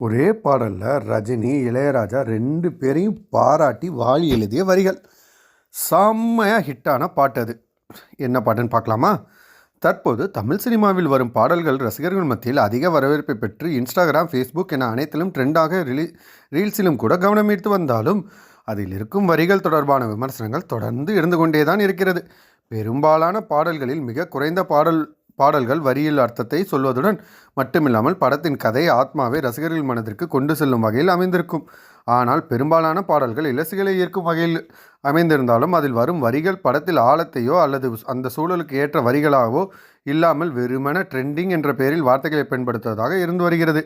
ஒரே பாடலில் ரஜினி இளையராஜா 2 பேரையும் பாராட்டி வாலி எழுதிய வரிகள். செம்மையாக ஹிட்டான பாட்டு அது. என்ன பாட்டுன்னு பார்க்கலாமா? தற்போது தமிழ் சினிமாவில் வரும் பாடல்கள் ரசிகர்கள் மத்தியில் அதிக வரவேற்பை பெற்று இன்ஸ்டாகிராம், ஃபேஸ்புக் என அனைத்திலும் ட்ரெண்டாக ரீல்ஸிலும் கூட கவனம் ஈர்த்து வந்தாலும் அதில் இருக்கும் வரிகள் தொடர்பான விமர்சனங்கள் தொடர்ந்து இருந்து கொண்டே தான் இருக்கிறது. பெரும்பாலான பாடல்களில் மிக குறைந்த பாடல்கள் வரியில் அர்த்தத்தை சொல்வதுடன் மட்டுமில்லாமல் படத்தின் கதை ஆத்மாவை ரசிகர்கள் மனதிற்கு கொண்டு செல்லும் வகையில் அமைந்திருக்கும். ஆனால் பெரும்பாலான பாடல்கள் இலசுகளை ஈர்க்கும் வகையில் அமைந்திருந்தாலும் அதில் வரும் வரிகள் படத்தில் ஆழத்தையோ அல்லது அந்த சூழலுக்கு ஏற்ற வரிகளாகவோ இல்லாமல் வெறுமன ட்ரெண்டிங் என்ற பெயரில் வார்த்தைகளை பயன்படுத்துவதாக இருந்து வருகிறது.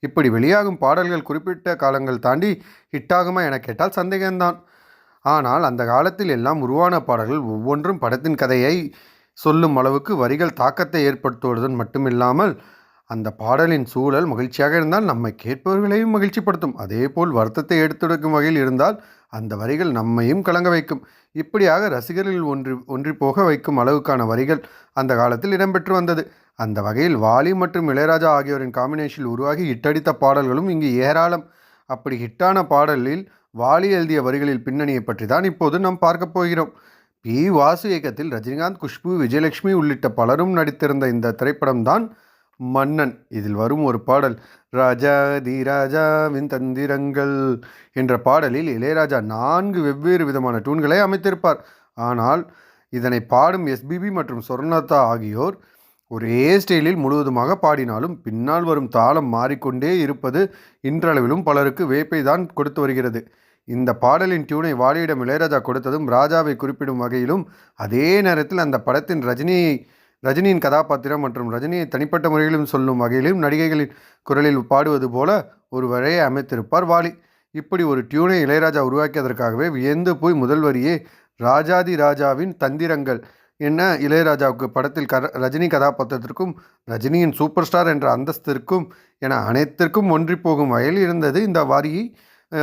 இப்படி வெளியாகும் பாடல்கள் குறிப்பிட்ட காலங்கள் தாண்டி ஹிட்டாகுமா என கேட்டால் சந்தேகம்தான். ஆனால் அந்த காலத்தில் எல்லாம் உருவான பாடல்கள் ஒவ்வொன்றும் படத்தின் கதையை சொல்லும் அளவுக்கு வரிகள் தாக்கத்தை ஏற்படுத்துவதுடன் மட்டுமில்லாமல் அந்த பாடலின் சூழல் மகிழ்ச்சியாக இருந்தால் நம்மை கேட்பவர்களையும் மகிழ்ச்சிப்படுத்தும். அதேபோல் வருத்தத்தை எடுத்துரைக்கும் வகையில் இருந்தால் அந்த வரிகள் நம்மையும் கலங்க வைக்கும். இப்படியாக ரசிகர்கள் ஒன்றி போக வைக்கும் அளவுக்கான வரிகள் அந்த காலத்தில் இடம்பெற்று வந்தது. அந்த வகையில் வாலி மற்றும் இளையராஜா ஆகியோரின் காம்பினேஷனில் உருவாகி ஹிட்டடித்த பாடல்களும் இங்கு ஏராளம். அப்படி ஹிட்டான பாடலில் வாலி எழுதிய வரிகளில் பின்னணியை பற்றி தான் இப்போது நாம் பார்க்க போகிறோம். பி. வாசு இயக்கத்தில் ரஜினிகாந்த், குஷ்பு, விஜயலட்சுமி உள்ளிட்ட பலரும் நடித்திருந்த இந்த திரைப்படம்தான் மன்னன். இதில் வரும் ஒரு பாடல் ராஜாதி ராஜாவின் தந்திரங்கள் என்ற பாடலில் இளையராஜா 4 வெவ்வேறு விதமான டூன்களை அமைத்திருப்பார். ஆனால் இதனை பாடும் எஸ்பிபி மற்றும் சொர்ணலதா ஆகியோர் ஒரே ஸ்டைலில் முழுவதுமாக பாடினாலும் பின்னால் வரும் தாளம் மாறிக்கொண்டே இருப்பது இன்றளவிலும் பலருக்கு வியப்பை தான் கொடுத்து வருகிறது. இந்த பாடலின் டியூனை வாலியிடம் இளையராஜா கொடுத்ததும் ராஜாவை குறிப்பிடும் வகையிலும் அதே நேரத்தில் அந்த படத்தின் ரஜினியின் கதாபாத்திரம் மற்றும் ரஜினியை தனிப்பட்ட முறையிலும் சொல்லும் வகையிலும் நடிகைகளின் குரலில் பாடுவது போல ஒரு வரையை அமைத்திருப்பார் வாலி. இப்படி ஒரு டியூனை இளையராஜா உருவாக்கியதற்காகவே வியந்து போய் முதல் வரியே ராஜாதி ராஜாவின் தந்திரங்கள் என்ன இளையராஜாவுக்கு படத்தில் ரஜினி கதாபாத்திரத்திற்கும் ரஜினியின் சூப்பர் ஸ்டார் என்ற அந்தஸ்திற்கும் என அனைத்திற்கும் ஒன்றி போகும் வகையில் இருந்தது. இந்த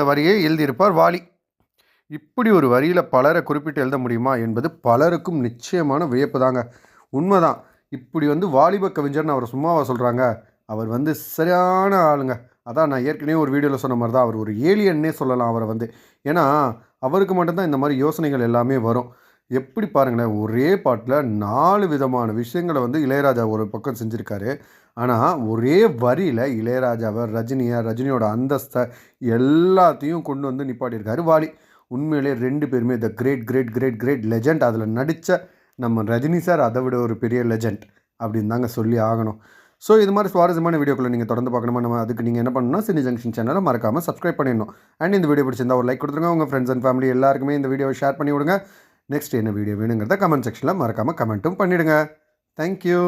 வரியை எழுதியிருப்பார் வாலி. இப்படி ஒரு வரியில் பலரை குறிப்பிட்டு எழுத முடியுமா என்பது பலருக்கும் நிச்சயமான வியப்பு தாங்க. உண்மைதான். இப்படி வாலிப கவிஞர்னு அவரை சும்மாவா சொல்கிறாங்க? அவர் சரியான ஆளுங்க. அதான் நான் ஏற்கனவே ஒரு வீடியோவில் சொன்ன மாதிரி தான், அவர் ஒரு ஏலியன்னே சொல்லலாம் அவரை. ஏன்னா அவருக்கு மட்டும்தான் இந்த மாதிரி யோசனைகள் எல்லாமே வரும். எப்படி பாருங்களேன், ஒரே பாட்டில் 4 விதமான விஷயங்களை இளையராஜா ஒரு பக்கம் செஞ்சுருக்காரு. ஆனால் ஒரே வரியில் இளையராஜாவை, ரஜினியோட அந்தஸ்தை எல்லாத்தையும் கொண்டு நிப்பாட்டியிருக்காரு வாலி. உண்மையிலே 2 பேருமே the great great great great legend. அதில் நடித்த நம்ம ரஜினி சார் அதை விட ஒரு பெரிய லெஜண்ட் அப்படின்னு தாங்க சொல்லி ஆகணும். ஸோ இது மாதிரி சுவாரஸ்யமான வீடியோக்களை நீங்கள் தொடர்ந்து பார்க்கணுமா, நம்ம அதுக்கு நீங்கள் என்ன பண்ணணும்னா சினி ஜங்ஷன் சேனலை மறக்காமல் சப்ஸ்கிரைப் பண்ணிடணும். அண்ட் இந்த வீடியோ பிடிச்சிருந்தா ஒரு லைக் கொடுத்துருங்க. உங்கள் ஃப்ரெண்ட்ஸ் அண்ட் ஃபேமிலி எல்லாருக்குமே இந்த வீடியோவை ஷேர் பண்ணி விடுங்க. நெக்ஸ்ட் என்ன வீடியோ வேணுங்கிறத கமெண்ட் செக்ஷனில் மறக்காமல் கமெண்ட்டும் பண்ணிவிடுங்க. தேங்க்யூ.